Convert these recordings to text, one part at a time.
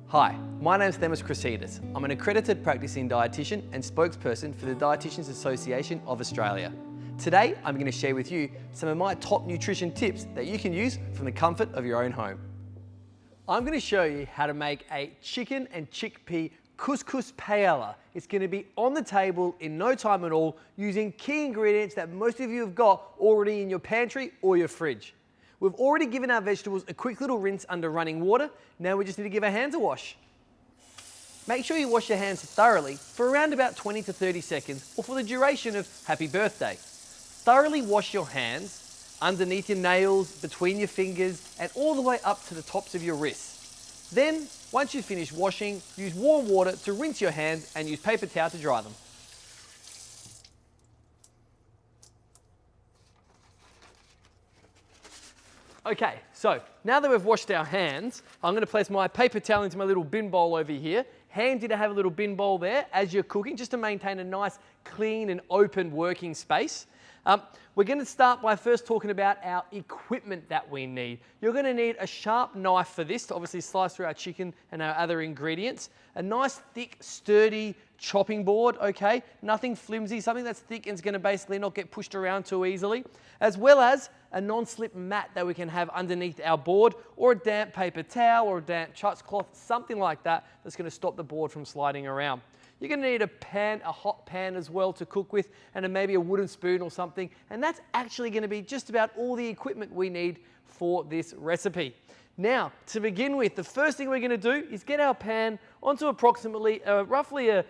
Hi, my name's Themis. I'm an accredited practicing dietitian and spokesperson for the Dietitians Association of Australia. Today, I'm going to share with you some of my top nutrition tips that you can use from the comfort of your own home. I'm going to show you how to make a chicken and chickpea couscous paella. It's going to be on the table in no time at all using key ingredients that most of you have got already in your pantry or your fridge. We've already given our vegetables a quick little rinse under running water. Now we just need to give our hands a wash. Make sure you wash your hands thoroughly for around about 20 to 30 seconds or for the duration of happy birthday. Thoroughly wash your hands underneath your nails, between your fingers, and all the way up to the tops of your wrists. Then, once you've finished washing, use warm water to rinse your hands and use paper towel to dry them. Okay, so now that we've washed our hands, I'm going to place my paper towel into my little bin bowl over here. Handy to have a little bin bowl there as you're cooking, just to maintain a nice, clean and open working space. We're going to start by first talking about our equipment that we need. You're going to need a sharp knife for this to obviously slice through our chicken and our other ingredients. A nice, thick, sturdy chopping board, okay? Nothing flimsy, something that's thick and is going to basically not get pushed around too easily. As well as a non-slip mat that we can have underneath our board, or a damp paper towel or a damp chucks cloth, something like that that's going to stop the board from sliding around. You're going to need a pan, a hot pan as well to cook with, and maybe a wooden spoon or something. And that's actually going to be just about all the equipment we need for this recipe. Now, to begin with, the first thing we're going to do is get our pan onto approximately roughly a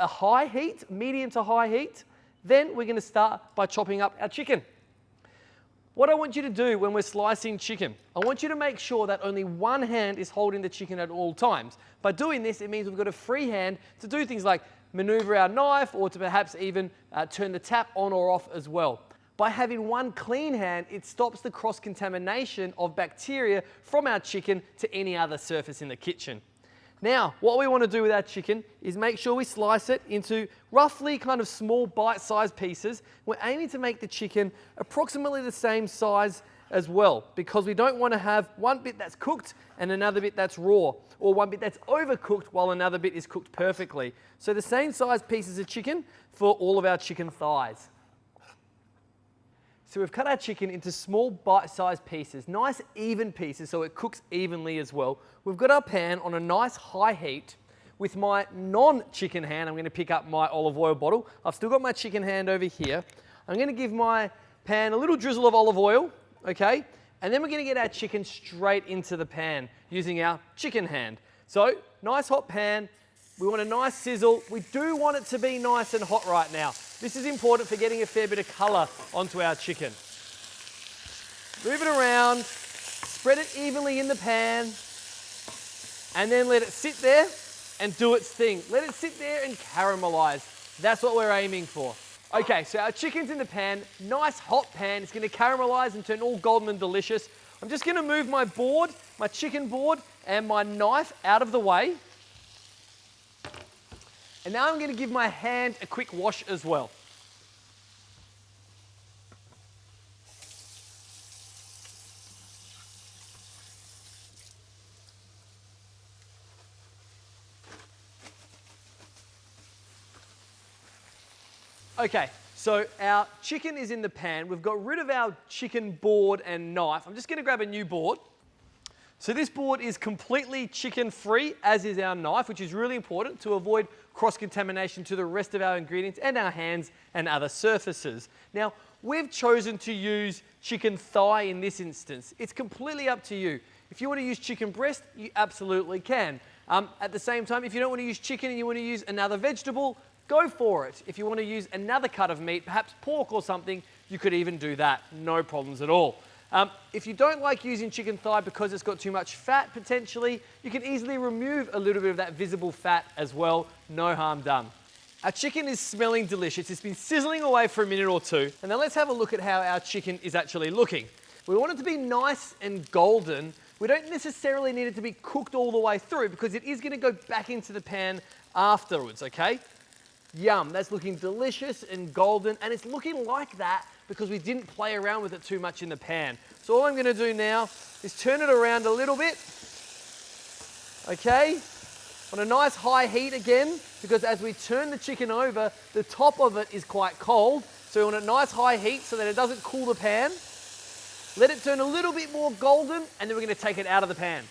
high heat, medium to high heat. Then we're going to start by chopping up our chicken. What I want you to do when we're slicing chicken, I want you to make sure that only one hand is holding the chicken at all times. By doing this, it means we've got a free hand to do things like maneuver our knife or to perhaps even turn the tap on or off as well. By having one clean hand, it stops the cross-contamination of bacteria from our chicken to any other surface in the kitchen. Now, what we want to do with our chicken is make sure we slice it into roughly kind of small bite-sized pieces. We're aiming to make the chicken approximately the same size as well, because we don't want to have one bit that's cooked and another bit that's raw, or one bit that's overcooked while another bit is cooked perfectly. So the same size pieces of chicken for all of our chicken thighs. So we've cut our chicken into small bite-sized pieces, nice even pieces so it cooks evenly as well. We've got our pan on a nice high heat. With my non-chicken hand, I'm going to pick up my olive oil bottle. I've still got my chicken hand over here. I'm going to give my pan a little drizzle of olive oil, okay? And then we're going to get our chicken straight into the pan using our chicken hand. So, nice hot pan. We want a nice sizzle. We do want it to be nice and hot right now. This is important for getting a fair bit of colour onto our chicken. Move it around, spread it evenly in the pan, and then let it sit there and do its thing. Let it sit there and caramelise. That's what we're aiming for. Okay, so our chicken's in the pan, nice hot pan. It's going to caramelise and turn all golden and delicious. I'm just going to move my board, my chicken board, and my knife out of the way. And now I'm going to give my hand a quick wash as well. Okay, so our chicken is in the pan. We've got rid of our chicken board and knife. I'm just going to grab a new board. So this board is completely chicken-free, as is our knife, which is really important to avoid cross-contamination to the rest of our ingredients and our hands and other surfaces. Now, we've chosen to use chicken thigh in this instance. It's completely up to you. If you want to use chicken breast, you absolutely can. At the same time, if you don't want to use chicken and you want to use another vegetable, go for it. If you want to use another cut of meat, perhaps pork or something, you could even do that. No problems at all. If you don't like using chicken thigh because it's got too much fat potentially, you can easily remove a little bit of that visible fat as well. No harm done. Our chicken is smelling delicious. It's been sizzling away for a minute or two. And now let's have a look at how our chicken is actually looking. We want it to be nice and golden. We don't necessarily need it to be cooked all the way through because it is going to go back into the pan afterwards, okay? Yum, that's looking delicious and golden, and it's looking like that because we didn't play around with it too much in the pan. So all I'm going to do now is turn it around a little bit Okay, on a nice high heat again, because as we turn the chicken over, the top of it is quite cold. So we want a nice high heat so that it doesn't cool the pan. Let it turn a little bit more golden, and then we're going to take it out of the pan.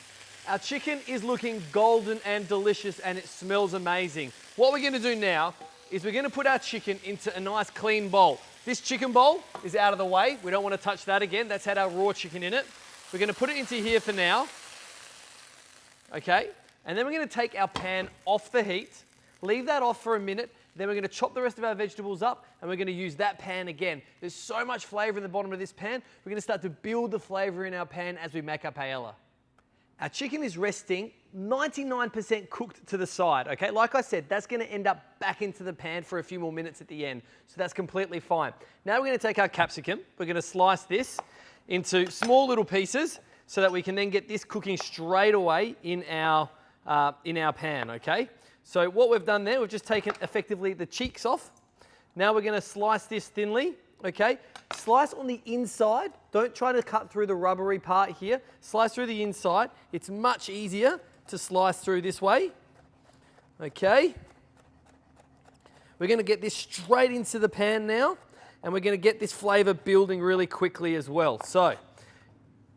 Our chicken is looking golden and delicious, and it smells amazing. What we're going to do now is we're going to put our chicken into a nice clean bowl. This chicken bowl is out of the way. We don't want to touch that again. That's had our raw chicken in it. We're going to put it into here for now. Okay, and then we're going to take our pan off the heat, leave that off for a minute. Then we're going to chop the rest of our vegetables up, and we're going to use that pan again. There's so much flavor in the bottom of this pan. We're going to start to build the flavor in our pan as we make our paella. Our chicken is resting 99% cooked to the side, okay? Like I said, that's going to end up back into the pan for a few more minutes at the end. So that's completely fine. Now we're going to take our capsicum. We're going to slice this into small little pieces so that we can then get this cooking straight away in our pan, okay? So what we've done there, we've just taken effectively the cheeks off. Now we're going to slice this thinly, okay? Slice on the inside. Don't try to cut through the rubbery part here. Slice through the inside. It's much easier to slice through this way, okay? We're going to get this straight into the pan now, and we're going to get this flavor building really quickly as well. So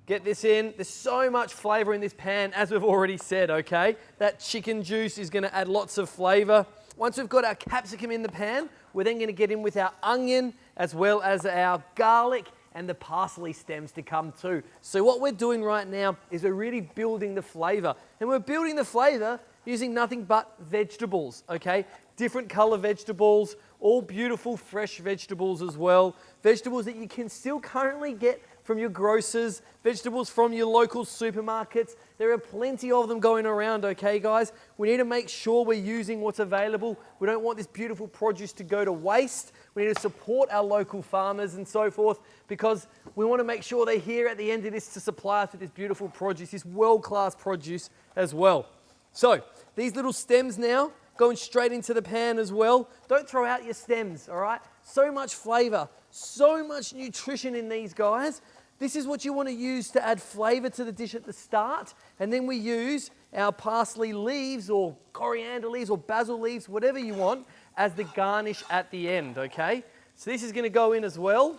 get this in. There's so much flavor in this pan, as we've already said, okay? That chicken juice is going to add lots of flavor. Once we've got our capsicum in the pan, we're then going to get in with our onion, as well as our garlic and the parsley stems to come too. So what we're doing right now is we're really building the flavor. And we're building the flavor using nothing but vegetables, okay? Different color vegetables, all beautiful fresh vegetables as well. Vegetables that you can still currently get from your grocers, vegetables from your local supermarkets. There are plenty of them going around, okay guys? We need to make sure we're using what's available. We don't want this beautiful produce to go to waste. We need to support our local farmers and so forth, because we want to make sure they're here at the end of this to supply us with this beautiful produce, this world-class produce as well. So these little stems now, going straight into the pan as well. Don't throw out your stems, all right? So much flavor, so much nutrition in these guys. This is what you want to use to add flavor to the dish at the start. And then we use our parsley leaves or coriander leaves or basil leaves, whatever you want, as the garnish at the end, okay? So this is going to go in as well.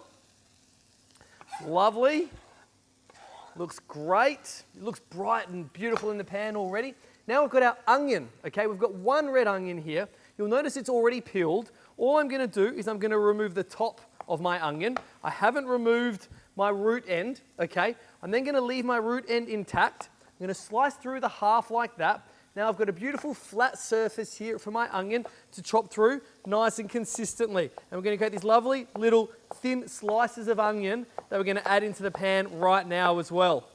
Lovely. Looks great. It looks bright and beautiful in the pan already. Now we've got our onion, okay? We've got one red onion here. You'll notice it's already peeled. All I'm going to do is I'm going to remove the top of my onion. I haven't removed my root end, okay? I'm then going to leave my root end intact. I'm going to slice through the half like that. Now I've got a beautiful flat surface here for my onion to chop through nice and consistently. And we're going to create these lovely little thin slices of onion that we're going to add into the pan right now as well,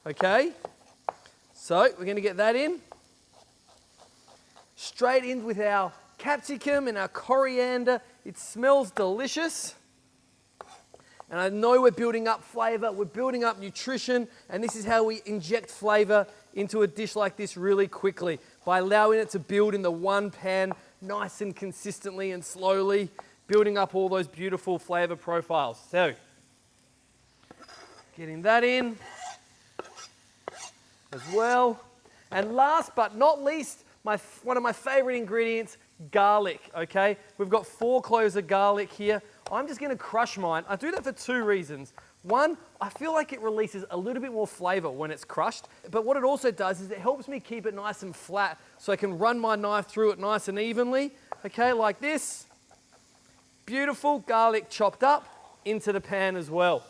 okay? So we're going to get that in. Straight in with our capsicum and our coriander. It smells delicious. And I know we're building up flavor, we're building up nutrition, and this is how we inject flavor into a dish like this really quickly, by allowing it to build in the one pan nice and consistently and slowly, building up all those beautiful flavor profiles. So, getting that in as well. And last but not least, one of my favorite ingredients, garlic, okay? We've got 4 cloves of garlic here. I'm just going to crush mine. I do that for 2 reasons. One, I feel like it releases a little bit more flavor when it's crushed, but what it also does is it helps me keep it nice and flat so I can run my knife through it nice and evenly, okay, like this. Beautiful garlic chopped up into the pan as well.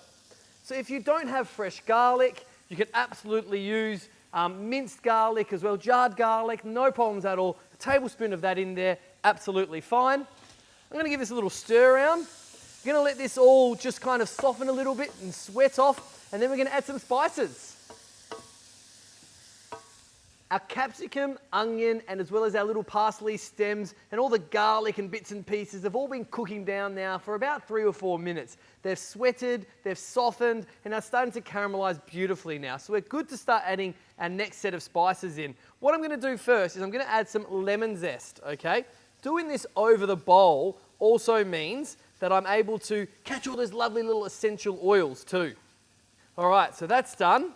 So if you don't have fresh garlic, you can absolutely use minced garlic as well, jarred garlic, no problems at all. A tablespoon of that in there, absolutely fine. I'm going to give this a little stir around. We're going to let this all just kind of soften a little bit and sweat off, and then we're going to add some spices. Our capsicum, onion, and as well as our little parsley stems and all the garlic and bits and pieces have all been cooking down now for about 3 or 4 minutes. They've sweated, they've softened, and are starting to caramelize beautifully now. So we're good to start adding our next set of spices in. What I'm going to do first is I'm going to add some lemon zest, okay? Doing this over the bowl also means that I'm able to catch all those lovely little essential oils too. All right, so that's done.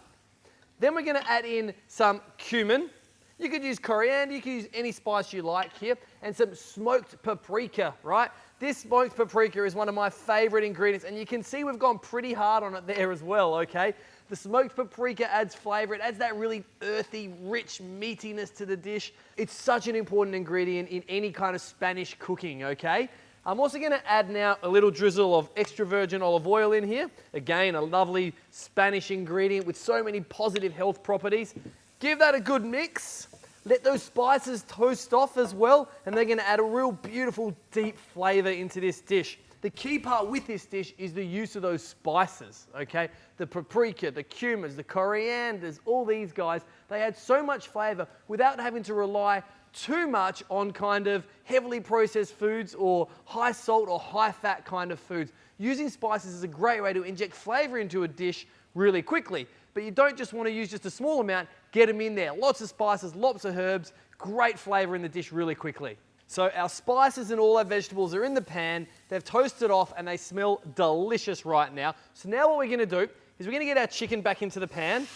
Then we're going to add in some cumin, You could use coriander, you could use any spice you like here, and some smoked paprika, right? This smoked paprika is one of my favorite ingredients, and you can see we've gone pretty hard on it there as well, okay? The smoked paprika adds flavor. It adds that really earthy, rich meatiness to the dish. It's such an important ingredient in any kind of Spanish cooking, okay? I'm also going to add now a little drizzle of extra virgin olive oil in here. Again, a lovely Spanish ingredient with so many positive health properties. Give that a good mix. Let those spices toast off as well, and they're going to add a real beautiful, deep flavor into this dish. The key part with this dish is the use of those spices, okay? The paprika, the cumins, the corianders, all these guys, they add so much flavor without having to rely too much on kind of heavily processed foods or high salt or high fat kind of foods. Using spices is a great way to inject flavor into a dish really quickly. But you don't just want to use just a small amount, get them in there. Lots of spices, lots of herbs, great flavor in the dish really quickly. So our spices and all our vegetables are in the pan, they've toasted off and they smell delicious right now. So now what we're going to do is we're going to get our chicken back into the pan,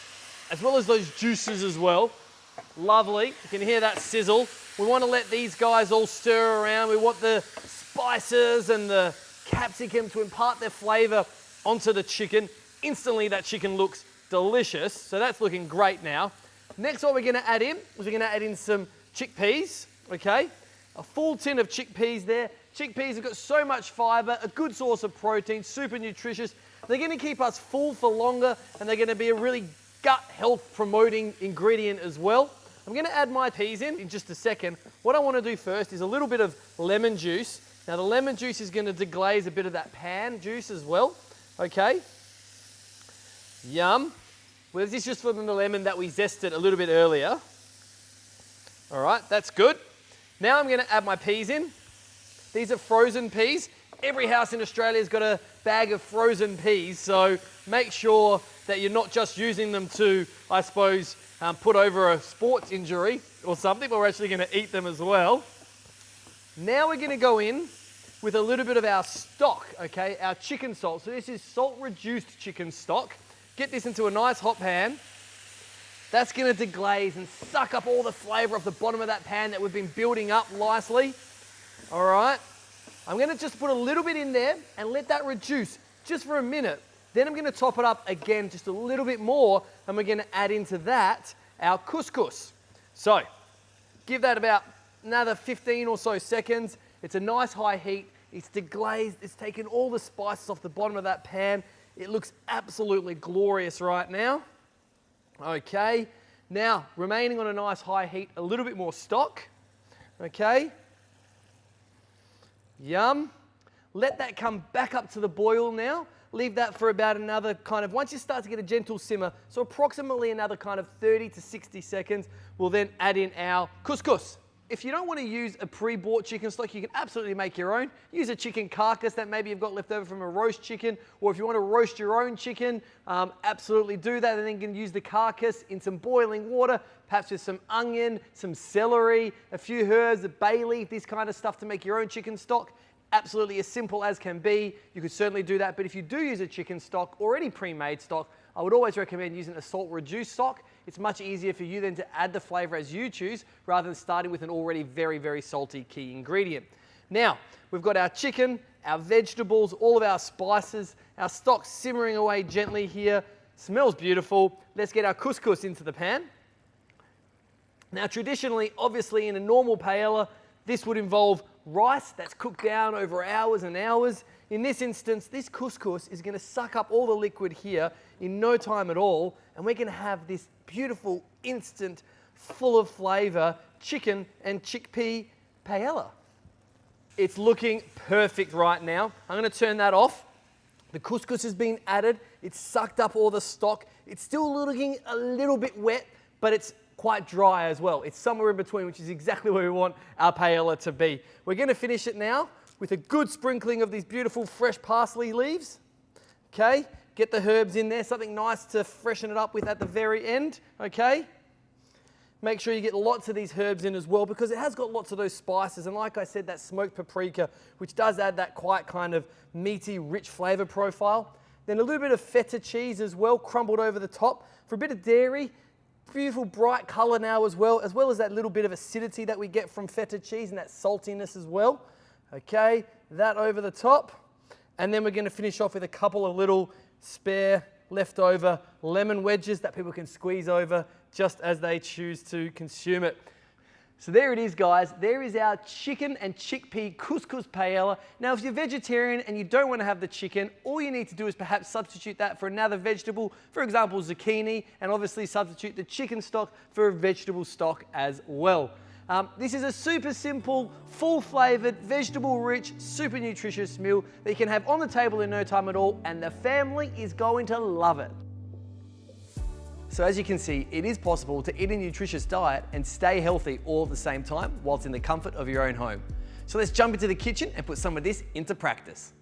as well as those juices as well. Lovely, you can hear that sizzle. We want to let these guys all stir around. We want the spices and the capsicum to impart their flavor onto the chicken. Instantly that chicken looks delicious, so that's looking great now. Next, what we're going to add in is we're going to add in some chickpeas, okay? A full tin of chickpeas there. Chickpeas have got so much fiber, a good source of protein, super nutritious. They're going to keep us full for longer, and they're going to be a really gut health promoting ingredient as well. I'm going to add my peas in just a second. What I want to do first is a little bit of lemon juice. Now the lemon juice is going to deglaze a bit of that pan juice as well, okay? Yum. Well, this is just from the lemon that we zested a little bit earlier. All right, that's good. Now I'm going to add my peas in. These are frozen peas. Every house in Australia has got a bag of frozen peas, so make sure that you're not just using them to, I suppose, put over a sports injury or something, but we're actually going to eat them as well. Now we're going to go in with a little bit of our stock, okay, our chicken stock. So this is salt-reduced chicken stock. Get this into a nice hot pan. That's going to deglaze and suck up all the flavor off the bottom of that pan that we've been building up nicely. All right. I'm going to just put a little bit in there and let that reduce just for a minute. Then I'm going to top it up again just a little bit more, and we're going to add into that our couscous. So give that about another 15 or so seconds. It's a nice high heat. It's deglazed. It's taken all the spices off the bottom of that pan. It looks absolutely glorious right now. Okay, now remaining on a nice high heat, a little bit more stock. Okay, yum. Let that come back up to the boil now. Leave that for about another kind of, once you start to get a gentle simmer, so approximately another kind of 30 to 60 seconds, we'll then add in our couscous. If you don't want to use a pre-bought chicken stock, you can absolutely make your own. Use a chicken carcass that maybe you've got left over from a roast chicken, or if you want to roast your own chicken, absolutely do that, and then you can use the carcass in some boiling water, perhaps with some onion, some celery, a few herbs, a bay leaf, this kind of stuff to make your own chicken stock. Absolutely as simple as can be. You could certainly do that, but if you do use a chicken stock or any pre-made stock, I would always recommend using a salt-reduced stock. It's much easier for you then to add the flavor as you choose, rather than starting with an already very, very salty key ingredient. Now, we've got our chicken, our vegetables, all of our spices, our stock simmering away gently here. Smells beautiful. Let's get our couscous into the pan. Now, traditionally, obviously in a normal paella, this would involve rice that's cooked down over hours and hours. In this instance, this couscous is going to suck up all the liquid here in no time at all, and we're going to have this beautiful, instant, full of flavor chicken and chickpea paella. It's looking perfect right now. I'm going to turn that off. The couscous has been added. It's sucked up all the stock. It's still looking a little bit wet, but it's quite dry as well. It's somewhere in between, which is exactly where we want our paella to be. We're going to finish it now with a good sprinkling of these beautiful fresh parsley leaves. Okay, get the herbs in there, something nice to freshen it up with at the very end. Okay, make sure you get lots of these herbs in as well, because it has got lots of those spices, and like I said, that smoked paprika, which does add that quite kind of meaty, rich flavor profile. Then a little bit of feta cheese as well, crumbled over the top. For a bit of dairy, Beautiful bright color now as well as that little bit of acidity that we get from feta cheese and that saltiness as well. Okay, that over the top. And then we're going to finish off with a couple of little spare leftover lemon wedges that people can squeeze over just as they choose to consume it. So there it is, guys. There is our chicken and chickpea couscous paella. Now, if you're vegetarian and you don't want to have the chicken, all you need to do is perhaps substitute that for another vegetable, for example, zucchini, and obviously substitute the chicken stock for a vegetable stock as well. This is a super simple, full-flavored, vegetable-rich, super nutritious meal that you can have on the table in no time at all, and the family is going to love it. So as you can see, it is possible to eat a nutritious diet and stay healthy all at the same time whilst in the comfort of your own home. So let's jump into the kitchen and put some of this into practice.